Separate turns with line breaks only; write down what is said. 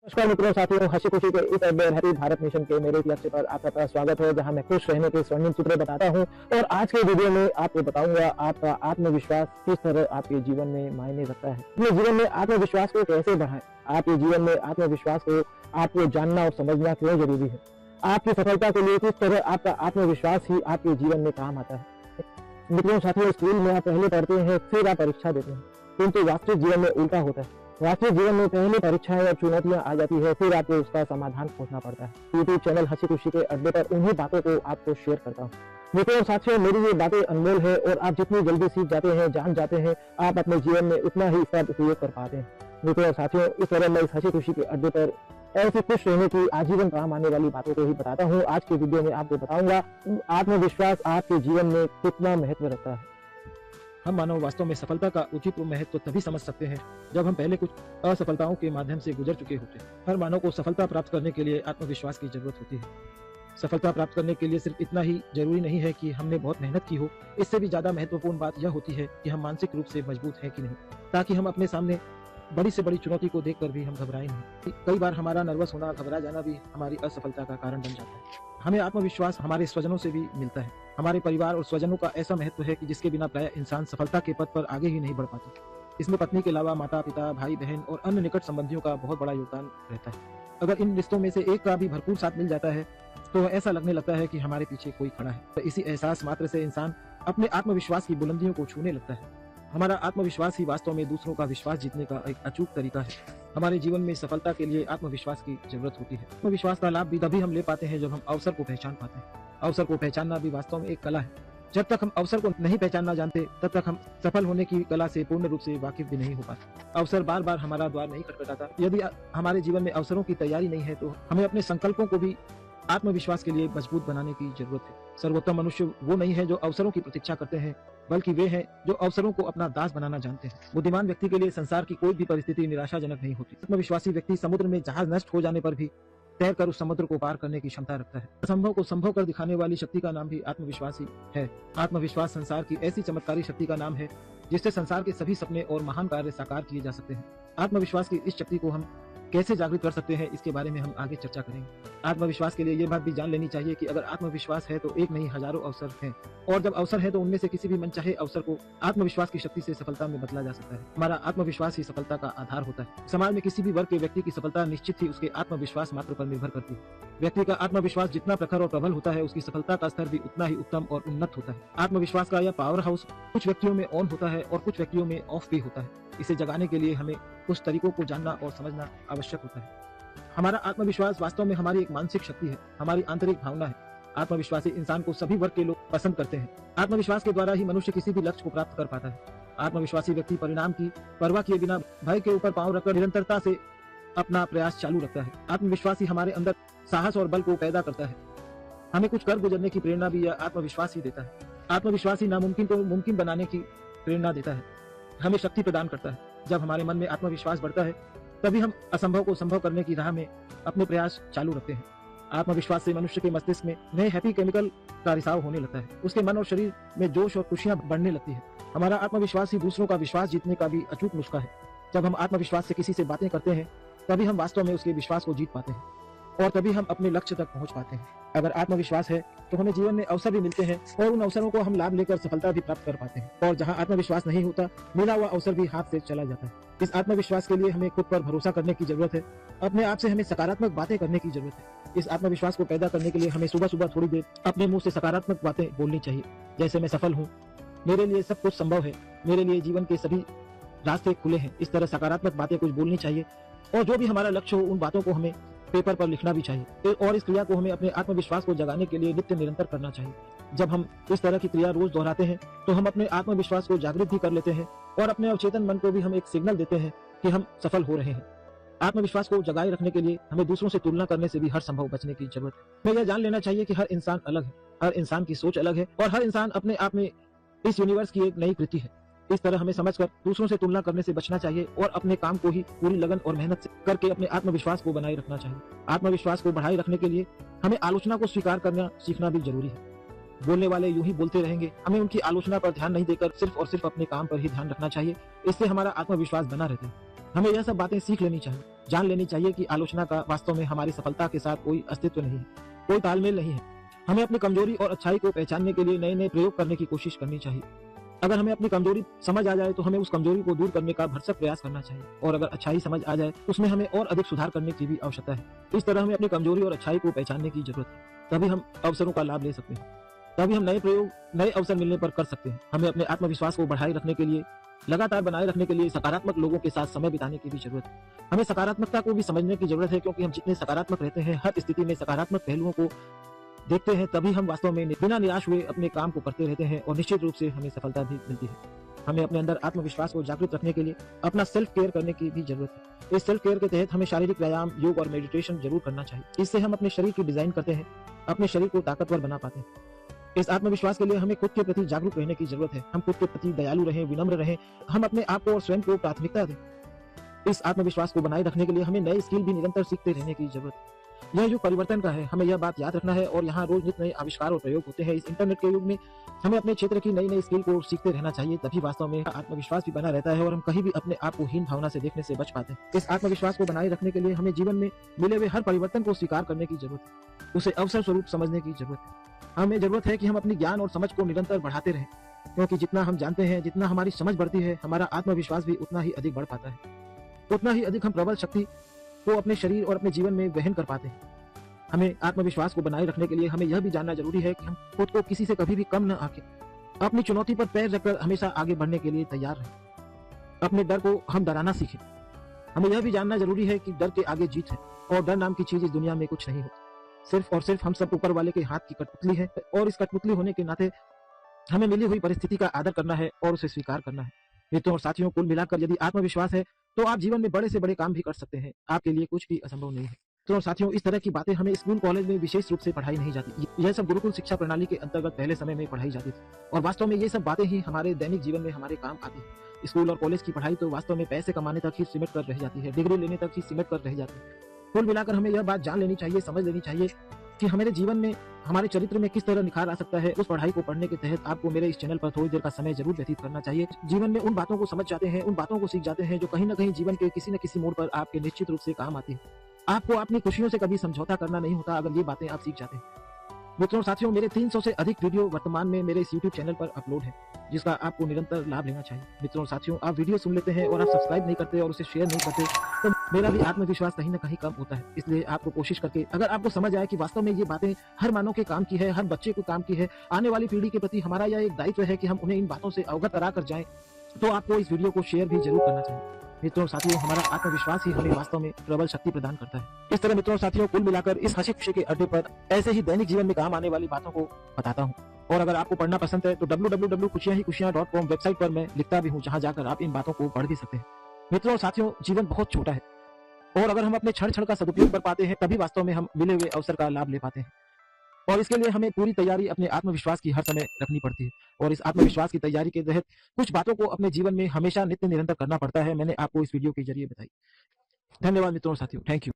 नमस्कार मित्रों, साथियों, हंसी खुशी के इस हैप्पी भारत मिशन के मेरे एक लक्ष्य पर आपका स्वागत है, जहां मैं खुश रहने के स्वर्णिम सूत्र बताता हूं। और आज के वीडियो में आपको बताऊंगा आपका आत्मविश्वास किस तरह आपके जीवन में मायने रखता है। अपने जीवन में आत्मविश्वास को कैसे बढ़ाएं, आपके जीवन में आत्मविश्वास को आपको जानना और समझना क्यों जरूरी है। आपकी सफलता के लिए किस तरह आपका आत्मविश्वास ही आपके जीवन में काम आता है। मित्रों, साथियों, स्कूल में आप पहले पढ़ते हैं, फिर आप परीक्षा देते हैं, किंतु वास्तविक जीवन में उल्टा होता है। वास्तविक जीवन में पहले परीक्षाएं और चुनौतियां आ जाती है, फिर आपको उसका समाधान खोजना पड़ता है। यूट्यूब चैनल हंसी खुशी के अड्डे पर उन्हीं बातों को आपको शेयर करता हूँ। मित्रों, साथियों, मेरी ये बातें अनमोल है और आप जितनी जल्दी सीख जाते हैं, जान जाते हैं, आप अपने जीवन में उतना ही इसका उपयोग कर पाते हैं। मित्रों, साथियों, इस तरह मैं इस हंसी खुशी के अड्डे पर ऐसी खुश रहने की आजीवन काम आने वाली बातों को ही बताता हूँ। आज के वीडियो में आपको बताऊंगा आत्मविश्वास आपके जीवन में कितना महत्व रखता है।
हम मानव वास्तव में सफलता का उचित महत्व तभी समझ सकते हैं जब हम पहले कुछ असफलताओं के माध्यम से गुजर चुके होते हैं। हर मानव को सफलता प्राप्त करने के लिए आत्मविश्वास की जरूरत होती है। सफलता प्राप्त करने के लिए सिर्फ इतना ही जरूरी नहीं है कि हमने बहुत मेहनत की हो, इससे भी ज्यादा महत्वपूर्ण बात यह होती है कि हम मानसिक रूप से मजबूत हैं कि नहीं, ताकि हम अपने सामने बड़ी से बड़ी चुनौती को देखकर भी हम घबराएं नहीं। कई बार हमारा नर्वस होना, घबरा जाना भी हमारी असफलता का कारण बन जाता है। हमें आत्मविश्वास हमारे स्वजनों से भी मिलता है। हमारे परिवार और स्वजनों का ऐसा महत्व है कि जिसके बिना प्रायः इंसान सफलता के पथ पर आगे ही नहीं बढ़ पाता। इसमें पत्नी के अलावा माता पिता, भाई बहन और अन्य निकट संबंधियों का बहुत बड़ा योगदान रहता है। अगर इन रिश्तों में से एक का भी भरपूर साथ मिल जाता है तो ऐसा लगने लगता है कि हमारे पीछे कोई खड़ा है। तो इसी एहसास मात्र से इंसान अपने आत्मविश्वास की बुलंदियों को छूने लगता है। हमारा आत्मविश्वास ही वास्तव में दूसरों का विश्वास जीतने का एक अचूक तरीका है। हमारे जीवन में सफलता के लिए आत्मविश्वास की जरूरत होती है। आत्मविश्वास का लाभ भी तभी हम ले पाते हैं जब हम अवसर को पहचान पाते हैं। अवसर को पहचानना भी वास्तव में एक कला है। जब तक हम अवसर को नहीं पहचानना जानते, तब तक हम सफल होने की कला से पूर्ण रूप से वाकिफ भी नहीं हो पाते। अवसर बार बार हमारा द्वार नहीं खटखटाता। यदि हमारे जीवन में अवसरों की तैयारी नहीं है तो हमें अपने संकल्पों को भी आत्मविश्वास के लिए मजबूत बनाने की जरूरत है। सर्वोत्तम मनुष्य वो नहीं है जो अवसरों की प्रतीक्षा करते हैं, बल्कि वे हैं जो अवसरों को अपना दास बनाना जानते हैं। बुद्धिमान व्यक्ति के लिए संसार की कोई भी परिस्थिति निराशाजनक नहीं होती। आत्मविश्वासी व्यक्ति समुद्र में जहाज नष्ट हो जाने पर भी तैरकर उस समुद्र को पार करने की क्षमता रखता है। असंभव को संभव कर दिखाने वाली शक्ति का नाम भी आत्मविश्वास ही है। आत्मविश्वास संसार की ऐसी चमत्कारी शक्ति का नाम है जिससे संसार के सभी सपने और महान कार्य साकार किए जा सकते हैं। आत्मविश्वास की इस शक्ति को हम कैसे जागृत कर सकते हैं, इसके बारे में हम आगे चर्चा करेंगे। आत्मविश्वास के लिए ये बात भी जान लेनी चाहिए कि अगर आत्मविश्वास है तो एक नहीं हजारों अवसर हैं, और जब अवसर है तो उनमें से किसी भी मनचाहे अवसर को आत्मविश्वास की शक्ति से सफलता में बदला जा सकता है। हमारा आत्मविश्वास ही सफलता का आधार होता है। समाज में किसी भी वर्ग के व्यक्ति की सफलता निश्चित ही उसके आत्मविश्वास मात्र पर निर्भर करती है। व्यक्ति का आत्मविश्वास जितना प्रखर और प्रबल होता है, उसकी सफलता का स्तर भी उतना ही उत्तम और उन्नत होता है। आत्मविश्वास का यह पावर हाउस कुछ व्यक्तियों में ऑन होता है और कुछ व्यक्तियों में ऑफ भी होता है। इसे जगाने के लिए हमें कुछ तरीकों को जानना और समझना आवश्यक होता है। हमारा आत्मविश्वास वास्तव में हमारी एक मानसिक शक्ति है, हमारी आंतरिक भावना है। आत्मविश्वासी इंसान को सभी वर्ग के लोग पसंद करते हैं। आत्मविश्वास के द्वारा ही मनुष्य किसी भी लक्ष्य को प्राप्त कर पाता है। आत्मविश्वासी व्यक्ति परिणाम की परवाह किए बिना भय के ऊपर पांव रखकर निरंतरता से अपना प्रयास चालू रखता है। आत्मविश्वासी हमारे अंदर साहस और बल को पैदा करता है। हमें कुछ कर गुजरने की प्रेरणा भी यह आत्मविश्वास ही देता है। आत्मविश्वासी नामुमकिन को मुमकिन बनाने की प्रेरणा देता है, हमें शक्ति प्रदान करता है। जब हमारे मन में आत्मविश्वास बढ़ता है, तभी हम असंभव को संभव करने की राह में अपने प्रयास चालू रखते हैं। आत्मविश्वास से मनुष्य के मस्तिष्क में नए हैप्पी केमिकल का रिसाव होने लगता है। उसके मन और शरीर में जोश और खुशियां बढ़ने लगती है। हमारा आत्मविश्वास ही दूसरों का विश्वास जीतने का भी अचूक नुस्खा है। जब हम आत्मविश्वास से किसी से बातें करते हैं, तभी हम वास्तव में उसके विश्वास को जीत पाते हैं और तभी हम अपने लक्ष्य तक पहुंच पाते हैं। अगर आत्मविश्वास है तो हमें जीवन में अवसर भी मिलते हैं और उन अवसरों को हम लाभ लेकर सफलता भी प्राप्त कर पाते हैं। और जहां आत्मविश्वास नहीं होता, मिला हुआ अवसर भी हाथ से चला जाता है। इस आत्मविश्वास के लिए हमें खुद पर भरोसा करने की जरूरत है। अपने आप से हमें सकारात्मक बातें करने की जरूरत है। इस आत्मविश्वास को पैदा करने के लिए हमें सुबह सुबह थोड़ी देर अपने मुंह से सकारात्मक बातें बोलनी चाहिए, जैसे मैं सफल हूँ, मेरे लिए सब कुछ संभव है, मेरे लिए जीवन के सभी रास्ते खुले हैं। इस तरह सकारात्मक बातें कुछ बोलनी चाहिए और जो भी हमारा लक्ष्य हो, उन बातों को हमें पेपर पर लिखना भी चाहिए। और इस क्रिया को हमें अपने आत्मविश्वास को जगाने के लिए नित्य निरंतर करना चाहिए। जब हम इस तरह की क्रिया रोज दोहराते हैं तो हम अपने आत्मविश्वास को जागृत भी कर लेते हैं और अपने अवचेतन मन को भी हम एक सिग्नल देते हैं कि हम सफल हो रहे हैं। आत्मविश्वास को जगाए रखने के लिए हमें दूसरों से तुलना करने से भी हर संभव बचने की जरूरत है। हमें यह जान लेना चाहिए कि हर इंसान अलग है, हर इंसान की सोच अलग है और हर इंसान अपने आप में इस यूनिवर्स की एक नई कृति है। इस तरह हमें समझकर दूसरों से तुलना करने से बचना चाहिए और अपने काम को ही पूरी लगन और मेहनत से करके अपने आत्मविश्वास को बनाए रखना चाहिए। आत्मविश्वास को बढ़ाए रखने के लिए हमें आलोचना को स्वीकार करना सीखना भी जरूरी है। बोलने वाले यूं ही बोलते रहेंगे, हमें उनकी आलोचना पर ध्यान नहीं देकर सिर्फ और सिर्फ अपने काम पर ही ध्यान रखना चाहिए। इससे हमारा आत्मविश्वास बना रहता है। हमें यह सब बातें सीख लेनी चाहिए। जान लेनी चाहिए कि आलोचना का वास्तव में हमारी सफलता के साथ कोई अस्तित्व नहीं है, कोई तालमेल नहीं है। हमें अपनी कमजोरी और अच्छाई को पहचानने के लिए नए-नए प्रयोग करने की कोशिश करनी चाहिए। अगर हमें अपनी कमजोरी समझ आ जाए तो हमें उस कमजोरी को दूर करने का भरसक प्रयास करना चाहिए, और अगर अच्छाई समझ आ जाए तो उसमें हमें और अधिक सुधार करने की भी आवश्यकता है। इस तरह हमें अपनी कमजोरी और अच्छाई को पहचानने की जरूरत है, तभी हम अवसरों का लाभ ले सकते हैं, तभी हम नए प्रयोग नए अवसर मिलने पर कर सकते हैं। हमें अपने आत्मविश्वास को बढ़ाए रखने के लिए, लगातार बनाए रखने के लिए सकारात्मक लोगों के साथ समय बिताने की भी जरूरत है। हमें सकारात्मकता को भी समझने की जरूरत है, क्योंकि हम जितने सकारात्मक रहते हैं, हर स्थिति में सकारात्मक पहलुओं को देखते हैं, तभी हम वास्तव में बिना निराश हुए अपने काम को करते रहते हैं और निश्चित रूप से हमें सफलता भी मिलती है। हमें अपने अंदर आत्मविश्वास को जागृत रखने के लिए अपना सेल्फ केयर करने की भी जरूरत है। इस सेल्फ केयर के तहत हमें शारीरिक व्यायाम, योग और मेडिटेशन जरूर करना चाहिए। इससे हम अपने शरीर की डिजाइन करते हैं, अपने शरीर को ताकतवर बना पाते हैं। इस आत्मविश्वास के लिए हमें खुद के प्रति जागरूक रहने की जरूरत है। हम खुद के प्रति दयालु रहें, विनम्र रहें, हम अपने आप को और स्वयं को प्राथमिकता दें। इस आत्मविश्वास को बनाए रखने के लिए हमें नए स्किल भी निरंतर सीखते रहने की जरूरत है। यह युग परिवर्तन का है, हमें यह बात याद रखना है, और यहाँ रोज नित नए आविष्कार और प्रयोग होते हैं। इस इंटरनेट के युग में हमें अपने क्षेत्र की नई नई स्किल को सीखते रहना चाहिए, तभी वास्तव में आत्मविश्वास भी बना रहता है और हम कहीं भी अपने आप को हीन भावना से देखने से बच पाते हैं। इस आत्मविश्वास को बनाए रखने के लिए हमें जीवन में मिले हुए हर परिवर्तन को स्वीकार करने की जरूरत है, उसे अवसर स्वरूप समझने की जरूरत है। हमें जरूरत है कि हम अपनी ज्ञान और समझ को निरंतर बढ़ाते रहें, क्योंकि जितना हम जानते हैं, जितना हमारी समझ बढ़ती है, हमारा आत्मविश्वास भी उतना ही अधिक बढ़ पाता है, उतना ही अधिक हम प्रबल शक्ति को अपने शरीर और अपने जीवन में वहन कर पाते हैं। हमें आत्मविश्वास को बनाए रखने के लिए हमें यह भी जानना जरूरी है कि हम खुद को किसी से कभी भी कम न आंकें, अपनी चुनौती पर पैर रखकर हमेशा आगे बढ़ने के लिए तैयार रहें, अपने डर को हम डराना सीखें। हमें यह भी जानना जरूरी है कि डर के आगे जीत है, और डर नाम की चीज इस दुनिया में कुछ नहीं होती। सिर्फ और सिर्फ हम सब ऊपर वाले के हाथ की कठपुतली है, और इस कठपुतली होने के नाते हमें मिली हुई परिस्थिति का आदर करना है और उसे स्वीकार करना है। मित्रों और साथियों, कुल मिलाकर यदि आत्मविश्वास है तो आप जीवन में बड़े से बड़े काम भी कर सकते हैं। आपके लिए कुछ भी असंभव नहीं है। मित्रों और साथियों, इस तरह की बातें हमें स्कूल कॉलेज में विशेष रूप से पढ़ाई नहीं जाती। यह सब गुरुकुल शिक्षा प्रणाली के अंतर्गत पहले समय में पढ़ाई जाती थी, और वास्तव में ये सब बातें ही हमारे दैनिक जीवन में हमारे काम आती है। स्कूल और कॉलेज की पढ़ाई तो वास्तव में पैसे कमाने तक ही सिमट कर रह जाती है, डिग्री लेने तक ही सिमट कर रह जाती है। कुल मिलाकर हमें यह बात जान लेनी चाहिए, समझ लेनी चाहिए कि हमारे जीवन में, हमारे चरित्र में किस तरह निखार आ सकता है। उस पढ़ाई को पढ़ने के तहत आपको मेरे इस चैनल पर थोड़ी देर का समय जरूर व्यतीत करना चाहिए। जीवन में उन बातों को समझ जाते हैं, उन बातों को सीख जाते हैं जो कहीं न कहीं जीवन के किसी न किसी मोड़ पर आपके निश्चित रूप से काम आती है। आपको अपनी खुशियों से कभी समझौता करना नहीं होता अगर ये बातें आप सीख जाते हैं। मित्रों और साथियों, मेरे 300 से अधिक वीडियो वर्तमान में मेरे इस YouTube चैनल पर अपलोड है, जिसका आपको निरंतर लाभ लेना चाहिए। मित्रों और साथियों, आप वीडियो सुन लेते हैं और आप सब्सक्राइब नहीं करते और उसे शेयर नहीं करते, तो मेरा भी आत्मविश्वास कहीं न कहीं कम होता है। इसलिए आपको कोशिश करके, अगर आपको समझ आए कि वास्तव में ये बातें हर मानव के काम की है, हर बच्चे को काम की है, आने वाली पीढ़ी के प्रति हमारा यह एक दायित्व है कि हम उन्हें इन बातों से अवगत करा कर जाएं, तो आपको इस वीडियो को शेयर भी जरूर करना चाहिए। मित्रों और साथियों, हमारा आत्मविश्वास ही हमें वास्तव में प्रबल शक्ति प्रदान करता है। इस तरह मित्रों और साथियों, कुल मिलाकर इस हंसी खुशी के अड्डे पर ऐसे ही दैनिक जीवन में काम आने वाली बातों को बताता हूँ। और अगर आपको पढ़ना पसंद है तो www.खुशियां-ही-खुशियां.com वेबसाइट पर मैं लिखता भी हूँ, जहाँ जाकर आप इन बातों को पढ़ भी सकते हैं। मित्रों और साथियों, जीवन बहुत छोटा है, और अगर हम अपने क्षण का सदुपयोग कर पाते हैं, तभी वास्तव में हम मिले हुए अवसर का लाभ ले पाते हैं। और इसके लिए हमें पूरी तैयारी अपने आत्मविश्वास की हर समय रखनी पड़ती है, और इस आत्मविश्वास की तैयारी के तहत कुछ बातों को अपने जीवन में हमेशा नित्य निरंतर करना पड़ता है। मैंने आपको इस वीडियो के जरिए बताई। धन्यवाद मित्रों और साथियों, थैंक यू।